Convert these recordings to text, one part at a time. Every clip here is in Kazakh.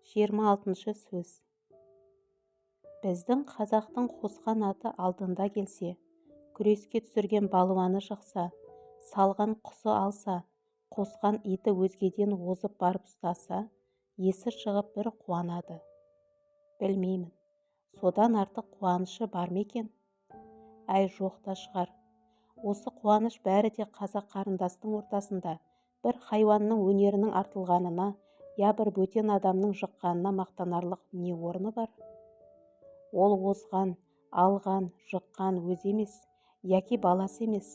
26 сөз. Біздің қазақтың қосқан аты алдында келсе, күреске түсірген балуаны жықса, салған құсы алса, қосқан иті өзгеден озып барып ұстаса, есі шығып бір қуанады. Білмеймін, содан артық қуанышы бар ма екен? Әй, жоқ та шығар. Осы қуаныш бәрі де қазақ қарындастың ортасында бір хайуанның өнерінің артылғанына, я бір бөтен адамның жыққанына мақтанарлық не орны бар? Ол озған, алған, жыққан өзі емес, яки баласы емес.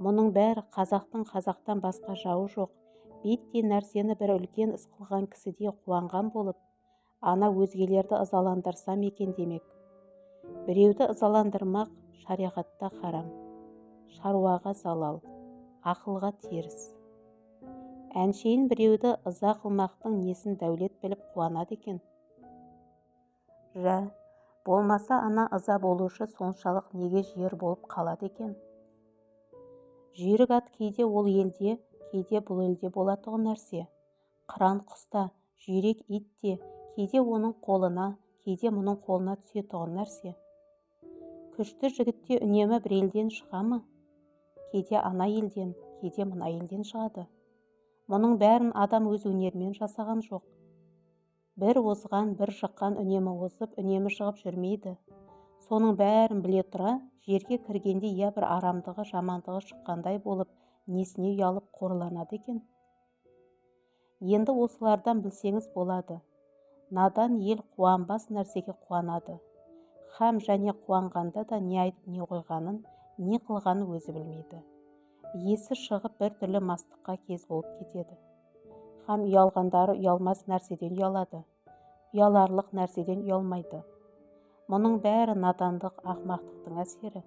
Мұның бәрі қазақтың қазақтан басқа жауы жоқ, беттей нәрсені бір үлкен іс қылған кісідей қуанған болып, ана өзгелерді ызаландырсам екен демек. Біреуді ызаландырмақ шариғатта харам, шаруаға залал, ақылға теріс. Әншейін біреуді ыза қылмақтың несін дәулет біліп қуанады екен. Жә, болмаса ана ыза болушы соншалық неге жер болып қалады екен? Жүйрік ат кейде ол елде, кейде бұл елде болатұғын нәрсе. Қыран құста, жүйрек ит те кейде оның қолына, кейде мұның қолына түсетұғын нәрсе. Күшті жігітте үнемі бір елден шыға ма? Кейде ана елден, кейде мына елден шығады. Мұның бәрін адам өз өнерімен жасаған жоқ. Бір озған, бір жыққан үнемі озып, үнемі шығып жүрмейді. Соның бәрін біле тұра, жерге кіргенде я бір арамдығы, жамандығы шыққандай болып, несіне ұялып қорланады екен. Енді осылардан білсеңіз болады. Надан ел қуанбас нәрсеге қуанады. Хам және қуанғанда да не айтып не қойғанын, не қылғанын өзі білмейді. Есі шығып бір түрлі мастыққа кез болып кетеді. Хам ұялғандары ұялмас нәрседен ұялады. Ұяларлық нәрседен ұялмайды. Мұның бәрі надандық, ақымақтықтың әсері.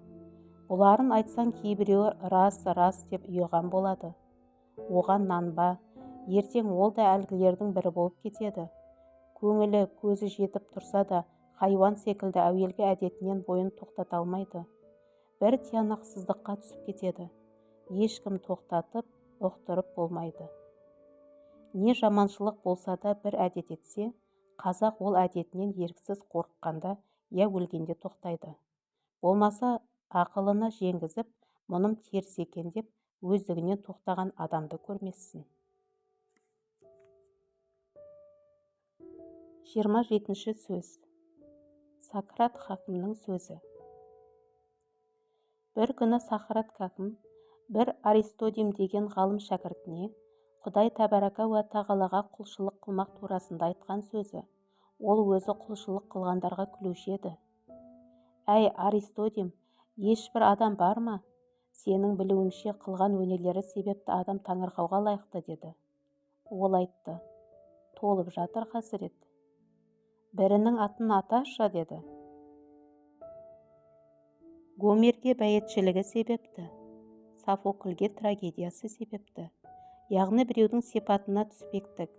Бұларын айтсаң кейбіреуі рас деп ұйыған болады. Оған нанба, ертең ол да әлгілердің бірі болып кетеді. Көңілі, көзі жетіп тұрса да, хайуан секілді әуелгі әдетінен бойын тоқтата алмайды. Бір тиянақсыздыққа түсіп кетеді. Ешкім тоқтатып, ұқтырып болмайды. Не жаманшылық болса да бір әдет етсе, қазақ ол әдетінен еріксіз қорыққанда, я өлгенде тоқтайды. Болмаса ақылына жеңгізіп, мұным теріс екен деп, өздігінен тоқтаған адамды көрмессің. 27 сөз. Сократ хакімнің сөзі. Бір күні Сократ хакім бір Аристодем деген ғалым шәкіртіне Құдай тәбәрәка уә тағалаға құлшылық қылмақ турасында айтқан сөзі. Ол өзі құлшылық қылғандарға күлуші еді. Әй, Аристодем, ешбір адам бар ма? Сенің білуіңше қылған өнерлері себепті адам таңырқауға лайықты деді. Ол айтты, толып жатыр хазірет. Бірінің атын аташы деді. Гомерге бәйетшілігі себепті, Софокльге трагедиясы себепті, яғни біреудің сипатына түспектік,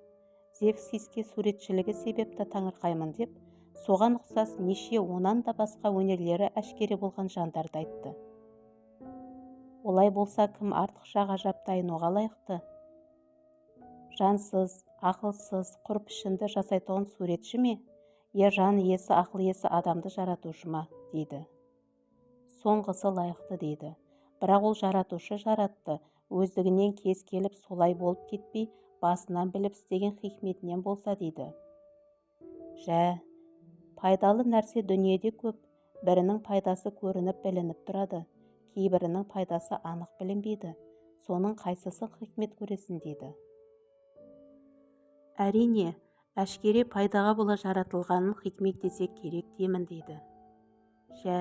Зевсиске суретшілігі себепті таңырқаймын деп, соған ұқсас неше онан да басқа өнерлері әшкере болған жандарды айтты. Олай болса кім артықша ғажапты айнуға лайықты? Жансыз, ақылсыз, құр пішінді жасайтұғын суретші ме? Я жан иесі, ақыл иесі адамды жаратушы ма? дейді. Соңғысы лайықты дейді. Бірақ ол жаратушы жаратты, өздігінен кез келіп солай болып кетпей, басынан біліп істеген хикметінен болса дейді. Жә, пайдалы нәрсе дүниеде көп, бірінің пайдасы көрініп білініп тұрады, кейбірінің пайдасы анық білінбейді, соның қайсысы хикмет көресін дейді. Әрине, әшкере пайдаға бола жаратылғанын хикмет десе керек деймін дейді. Жә,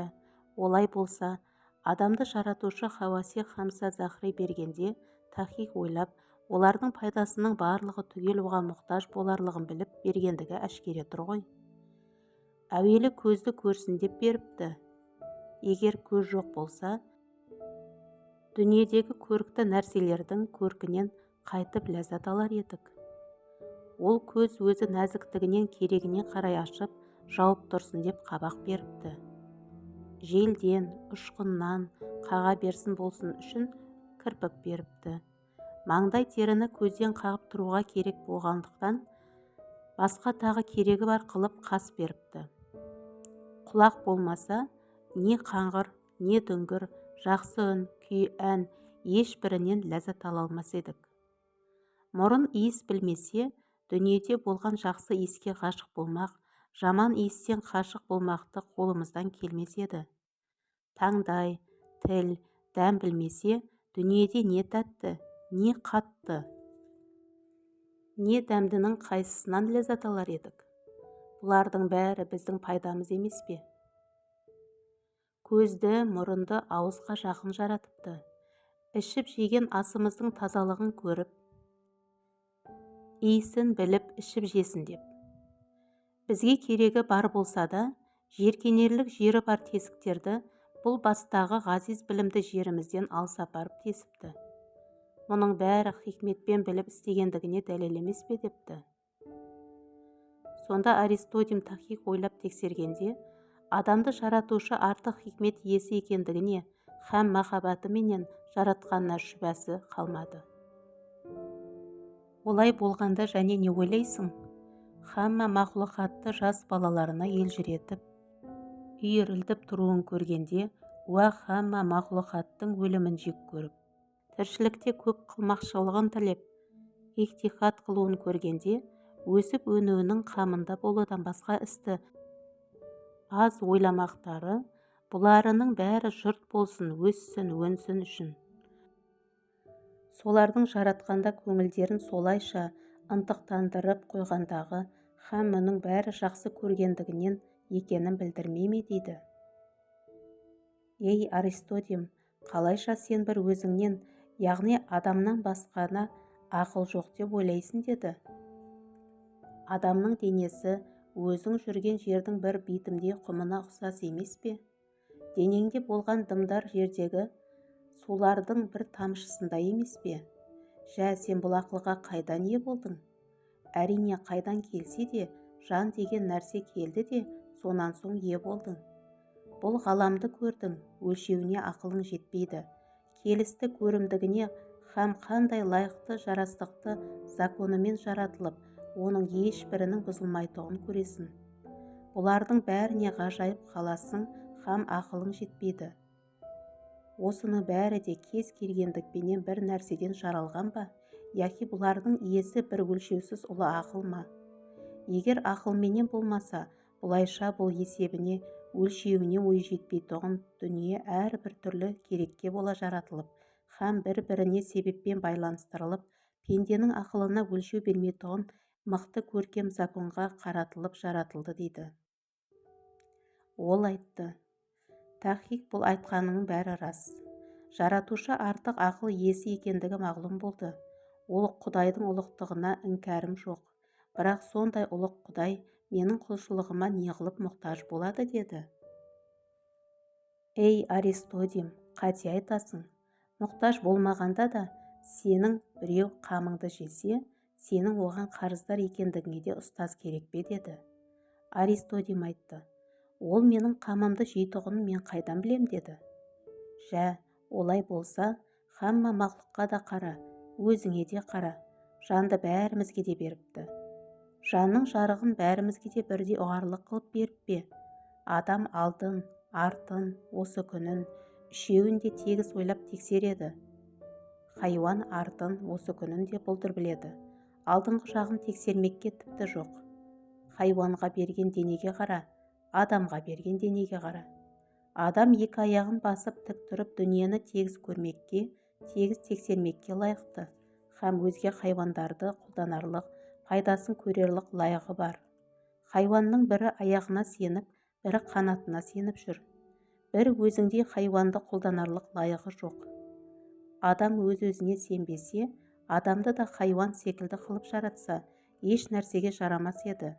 олай болса, адамды жаратушы Хауаси Хамса Захри бергенде тахик ойлап, олардың пайдасының барлығы түгел оған мұқтаж боларлығын біліп бергендігі әшкере тұр ғой. Әуелі көзді көрсін деп беріпті. Егер көз жоқ болса, дүниедегі көрікті нәрселердің көркінен қайтып ләззат алар едік. Ол көз өзі нәзіктігінен керегіне қарай ашып, жауып тұрсын деп қабақ беріпті. Желден, ұшқыннан қаға берсін болсын үшін кірпік беріпті. Маңдай теріні көзден қағып тұруға керек болғандықтан Басқа тағы керегі бар қылып қас беріпті. Құлақ болмаса, не қаңғыр, не дүңгір, жақсы үн, күй, ән ешбірінен ләззат ала алмас едік. Мұрын иіс білмесе, дүниеде болған жақсы иіске ғашық болмақ, жаман иістен қашық болмақты қолымыздан келмес еді. Таңдай, тіл, дәм білмесе, дүниеде не тәтті, не қатты, не дәмдінің қайсысынан ләззат алар едік. Бұлардың бәрі біздің пайдамыз емес пе? Көзді, мұрынды ауызға жақын жаратыпты. Ішіп жеген асымыздың тазалығын көріп, иісін біліп ішіп жесін деп. Бізге керегі бар болса да, жеркенерлік жері бар тесіктерді бұл бастағы ғазиз білімді жерімізден алыс апарып тесіпті. Мұның бәрі хикметпен біліп істегендігіне дәлел емес пе депті. Сонда Аристотим Тахик ойлап тексергенде, адамды жаратушы артық хикмет иесі екендігіне һәм махаббаты менен жаратқанына шүбәсі қалмады. Олай болғанда және не ойлайсың? Хамма мақлұқатты жас балаларына елжіретіп, үйірілтіп тұруын көргенде, уа хамма мақлұқаттың өлімін жек көріп, тіршілікте көк қылмақшылығын тілеп, ихтихат қылуын көргенде, өсіп өнуінің қамында болудан басқа істі аз ойламақтары, бұларының бәрі жұрт болсын, өссін, өнсін үшін. Солардың жаратқанда көңілдерін солайша ынтықтандырып қойғандағы һәм мұның бәрі жақсы көргендігінен екенін білдірмей ме дейді. Ей Аристотим, қалайша сен бір өзіңнен, яғни адамнан басқана ақыл жоқ деп ойлайсың деді. Адамның денесі өзің жүрген жердің бір битімдей құмына ұқсас емес пе? Денеңде болған дымдар жердегі сулардың бір тамшысындай емес пе? Жә, сен бұл ақылға қайдан ие болдың? Әрине, қайдан келсе де, жан деген нәрсе келді де, сонан соң ие болдың. Бұл ғаламды көрдің, өлшеуіне ақылың жетпейді. Келісті көрімдігіне һәм қандай лайықты жарастықты законымен жаратылып, оның ешбірінің бұзылмайтұғын көресің. Бұлардың бәріне ғажайып қаласың һәм ақылың жетпейді. Осының бәрі де кез келгендікпенен бір нәрседен жаралған ба, яки бұлардың иесі бір өлшеусіз ұлы ақыл ма? Егер ақылменен болмаса, бұлайша бұл есебіне, өлшеуіне ой жетпейтұғын дүние әрбір түрлі керекке бола жаратылып, һәм бір-біріне себеппен байланыстырылып, пенденің ақылына өлшеу бермейтұғын мықты көркем законға қаратылып жаратылды дейді. Ол айтты, Тахик, бұл айтқанының бәрі рас. Жаратушы артық ақыл иесі екендігі мағлұм болды. Ол Құдайдың ұлықтығына іңкәрім жоқ. Бірақ сондай ұлық Құдай менің құлшылығыма неғылып мұқтаж болады деді. Ей Аристотим, қате айтасың. Мұқтаж болмағанда да, сенің біреу қамыңды жесе, сенің оған қарыздар екендігіңе де ұстаз керек пе деді. Аристотим айтты, ол менің қамымды жейтұғын мен қайдан білем деді. Жә, олай болса, хамма мақлұққа да қара, өзіңе де қара, жанды бәрімізге де беріпті. Жанның жарығын бәрімізге де бірдей ұғарлық қылып беріп пе? Адам алдын, артын, осы күнін, үшеуін де тегіс ойлап тексереді. Хайуан артын, осы күнін де бұлдыр біледі. Алдыңғы жағын тексермекке тіпті жоқ. Хайуанға берген денеге қара, адамға берген денеге қара. Адам екі аяғын басып тік тұрып дүниені тегіс көрмекке, тегіс тексермекке лайықты, һәм өзге хайуандарды қолданарлық, пайдасын көрерлік лайығы бар. Хайуанның бірі аяғына сеніп, бірі қанатына сеніп жүр. Бір өзіңдей хайуанды қолданарлық лайығы жоқ. Адам өз-өзіне сенбесе, адамды да хайуан секілді қылып жаратса, еш нәрсеге жарамас еді.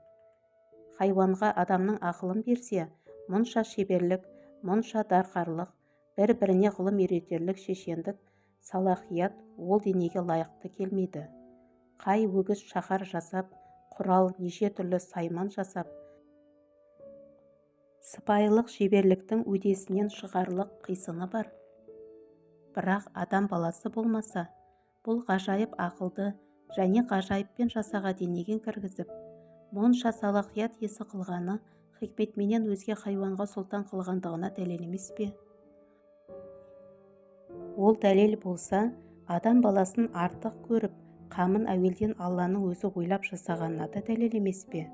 Хайуанға адамның ақылын берсе, мұнша шеберлік, мұнша дарқарлық, бір-біріне ғылым үйретерлік шешендік, салахият ол денеге лайықты келмейді. Қай өгіз шаһар жасап, құрал неше түрлі сайман жасап, сыпайылық шеберліктің өдесінен шығарлық қисыны бар. Бірақ адам баласы болмаса, бұл ғажайып ақылды және ғажайыппен жасаға денеген кіргізіп, Монша салахият есі қылғаны хикметменен өзге хайуанға сұлтан қылғандығына дәлел емес пе? Ол дәлел болса, адам баласын артық көріп, қамын әуелден Алланың өзі ойлап жасағанына да дәлел емес пе?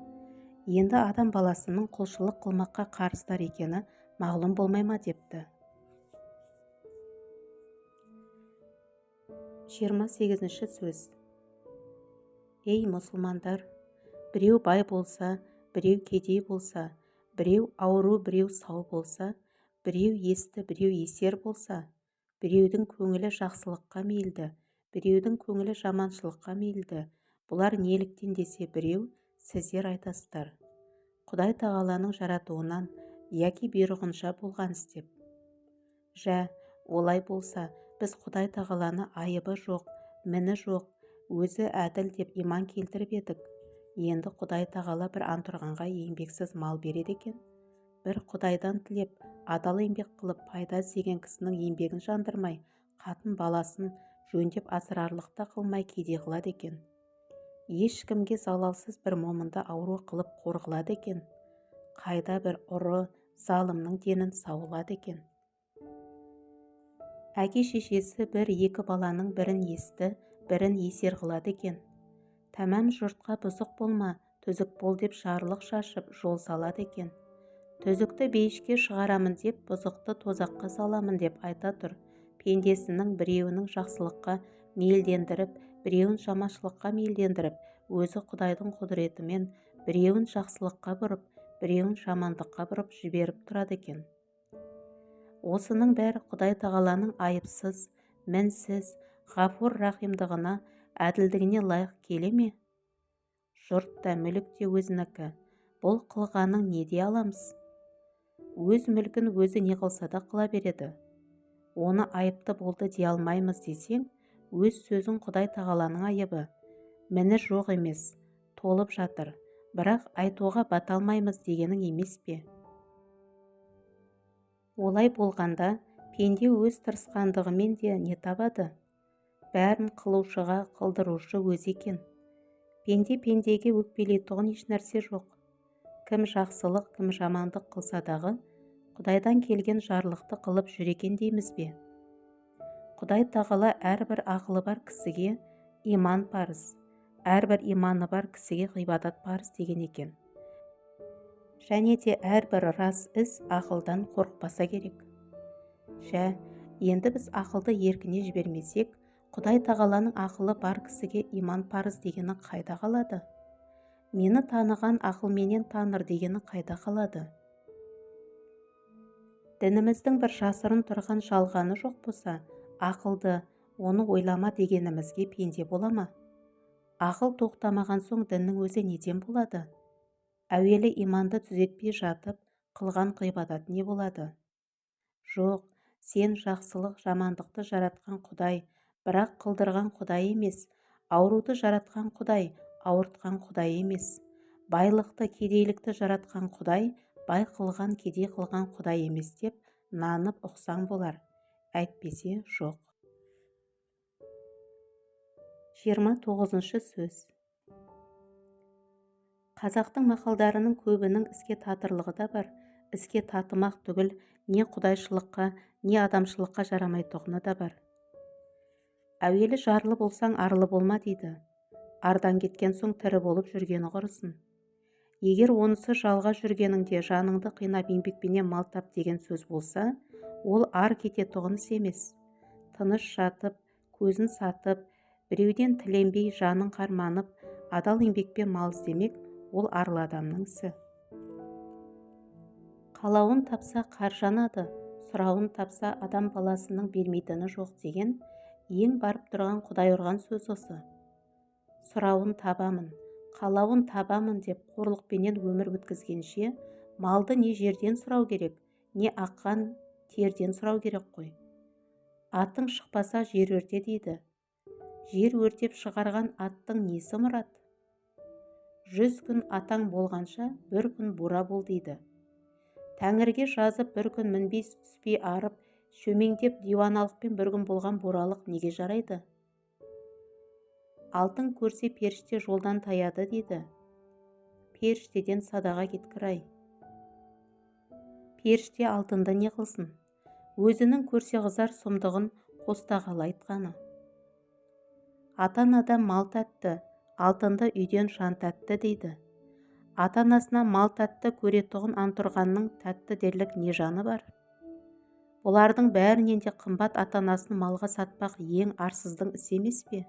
Енді адам баласының құлшылық қылмаққа қарыздар екені мағлұм болмай ма депті. 28-ші сөз. Ей мұсылмандар! Біреу бай болса, біреу кедей болса, біреу ауру, біреу сау болса, біреу есті, біреу есер болса, біреудің көңілі жақсылыққа мейілді, біреудің көңілі жаманшылыққа мейілді. Бұлар неліктен десе біреу, сіздер айтасыздар: Құдай тағаланың жаратуынан яки бұйрығынша болған істеп. Жә, олай болса, біз Құдай тағаланы айыбы жоқ, міні жоқ, өзі әділ деп иман келтіріп едік. Енді Құдай тағала бір антұрғанға еңбексіз мал береді екен. Бір Құдайдан тілеп, адал еңбек қылып пайда іздеген кісінің еңбегін жандырмай, қатын баласын жөндеп асырарлықта қылмай кедей қылады екен. Ешкімге залалсыз бір момынды ауру қылып қор қылады екен. Қайда бір ұры, залымның денін сауылады екен. Әке-шешесі бір-екі баланың бірін есті, бірін есер қылады екен. Тәмам жұртқа бұзық болма, түзік бол деп жарлық шашып, жол салады екен. Түзікті бейішке шығарамын деп, бұзықты тозаққа саламын деп айта тұр. Пендесінің біреуінің жақсылыққа мейілдендіріп, біреуін жаманшылыққа мейілдендіріп, өзі Құдайдың құдіретімен біреуін жақсылыққа бұрып, біреуін жамандыққа бұрып жіберіп тұрады екен. Осының бәрі Құдай тағаланың айыпсыз, мінсіз, ғафур рахимдығына, әділдігіне лайық келе ме? Жұрт та, мүлік те өзінікі. Бұл қылғаның не дей аламыз? Өз мүлкін өзі не қылса да қыла береді. Оны айыпты болды дей алмаймыз десең, өз сөзің Құдай тағаланың айыбы. Міні жоқ емес, толып жатыр, бірақ айтуға бата алмаймыз дегенің емес пе? Олай болғанда, пенде өз тырысқандығымен де не табады? Бәрін қылушыға қылдырушы өзі екен. Пендеге өкпелейтұғын еш нәрсе жоқ. Кім жақсылық, кім жамандық қылса дағы, Құдайдан келген жарлықты қылып жүр екен дейміз бе? Құдай тағала әрбір ақылы бар кісіге иман парыз, әрбір иманы бар кісіге ғибадат парыз деген екен. Және де әрбір рас іс ақылдан қорықпаса керек. Жә, енді біз ақылды еркіне жібермесек, Құдай тағаланың ақылы бар кісіге иман парыз дегені қайда қалады? Мені таныған ақылменен таныр дегені қайда қалады? Дініміздің бір жасырын тұрған жалғаны жоқ болса, ақылды, оны ойлама дегенімізге пенде бола ма? Ақыл тоқтамаған соң діннің өзі неден болады? Әуелі иманды түзетпей жатып, қылған ғибадат не болады? Жоқ, сен жақсылық, жамандықты жаратқан Құдай, бірақ қылдырған Құдай емес, ауруды жаратқан Құдай, ауыртқан Құдай емес, байлықты, кедейлікті жаратқан Құдай, бай қылған, кедей қылған Құдай емес деп нанып ұқсаң болар, әйтпесе жоқ. 29-шы сөз. Қазақтың мақалдарының көбінің іске татырлығы да бар, іске татымақ түгіл, не құдайшылыққа, не адамшылыққа жарамайтұғыны да бар. Әуелі жарлы болсаң арлы болма дейді. Ардан кеткен соң тірі болып жүргені құрысын. Егер онысы жалға жүргеніңде жаныңды қинап еңбекпенен мал тап деген сөз болса, ол ар кететұғын іс емес. Тыныш жатып, көзін сатып, біреуден тіленбей жанын қарманып, адал еңбекпен мал іздемек, ол арлы адамның ісі. Қалауын тапса қар жанады, сұрауын тапса адам баласының бермейтіні жоқ деген ең барып тұрған Құдай ұрған сөз осы. Сұрауын табамын, қалауын табамын деп қорлықпенен өмір өткізгенше, малды не жерден сұрау керек, не аққан терден сұрау керек қой. Атың шықпаса жер өрте дейді. Жер өртеп шығарған аттың несі мұрат? 100 күн атаң болғанша бір күн бура бол дейді. Тәңірге жазып бір күн мінбей түспей арып, шөмеңдеп диуаналықпен бір күн болған буралық неге жарайды? Алтын көрсе періште жолдан таяды дейді. періштеден садаға кеткір-ай. Періште алтынды не қылсын? Өзінің көрсе қызар сұмдығын қостағалы айтқаны. Ата-анадан мал тәтті, алтынды үйден жан тәтті дейді. Ата-анасына мал тәтті көретұғын антұрғанның тәтті дерлік не жаны бар? Бұлардың бәрінен де қымбат ата-анасын малға сатпақ ең арсыздың ісі емес пе?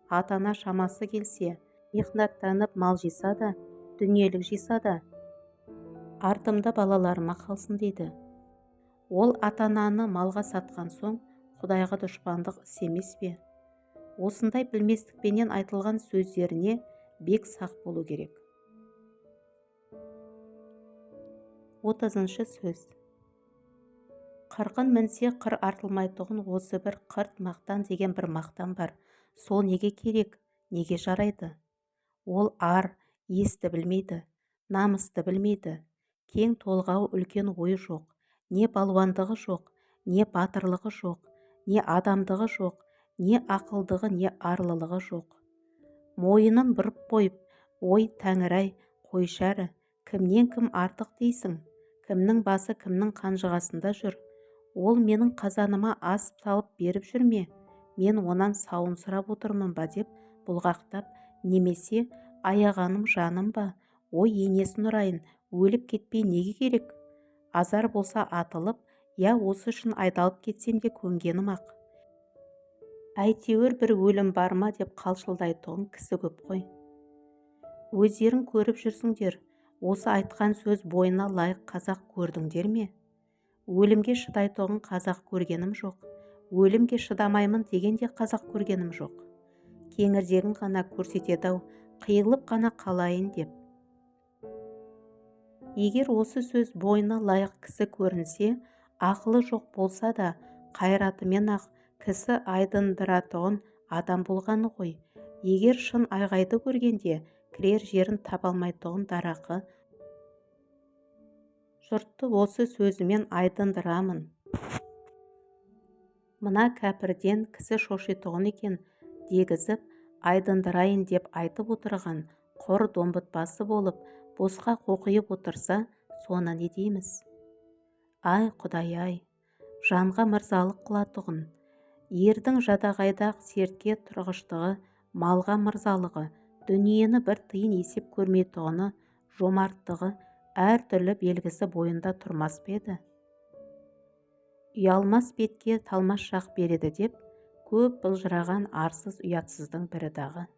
Ата-ана шамасы келсе, мехнаттанып мал жиса да, дүниелік жиса да, артымда балаларыма қалсын дейді. Ол ата-ананы малға сатқан соң, Құдайға дұшпандық іс емес пе? Осындай білместікпенен айтылған сөздеріне бек сақ болу керек. 30-шы сөз. Қырқын мінсе қыр артылмайтұғын осы бір қырт мақтан деген бір мақтан бар. Сол неге керек, неге жарайды? Ол ар, есті білмейді, намысты білмейді. Кең толғау үлкен ой жоқ, не балуандығы жоқ, не батырлығы жоқ, не адамдығы жоқ, не ақылдығы, не арлылығы жоқ. Мойынын бұрып қойып, ой тәңір-ай, қойшәрі, кімнен кім артық дейсің? Кімнің басы кімнің қанжығасында жүр? Ол менің қазаныма ас салып беріп жүр ме? Мен онан сауын сұрап отырмын ба деп бұлғақтап, немесе аяғаным жаным ба? Ой енесін ұрайын, өліп кетпей неге керек? Азар болса атылып, я осы үшін айдалып кетсем де көнгенім ақ. Әйтеуір бір өлім бар ма деп қалшылдайтұғын кісі көп қой. Өздерің көріп жүрсіңдер, осы айтқан сөз бойына лайық қазақ көрдіңдер ме? Өлімге шыдайтұғын қазақ көргенім жоқ. Өлімге шыдамаймын деген де қазақ көргенім жоқ. Кеңірдегін ғана көрсетеді-ау, қиылып қана қалайын деп. Егер осы сөз бойына лайық кісі көрінсе, ақылы жоқ болса да, қайратымен ақ кісі айдындыратұғын адам болғаны ғой. Егер шын айғайды көргенде, кірер жерін табалмайтұғын дарақы. Жұртты осы сөзімен айдындырамын. Мына кәпірден кісі шошитұғын екен дегізіп, айдындырайын деп айтып отырған құр домбытпасы болып, босқа қоқиып отырса, соны не дейміз? Ай Құдай-ай, жанға мырзалық қылатұғын. Ердің жадағайдақ сертке тұрғыштығы, малға мырзалығы, дүниені бір тиын есеп көрмейтұғыны, жомарттығы, әр түрлі белгісі бойында тұрмас беді. Ұялмас бетке талмас жақ береді деп, көп былжыраған арсыз ұятсыздың бірі дағы.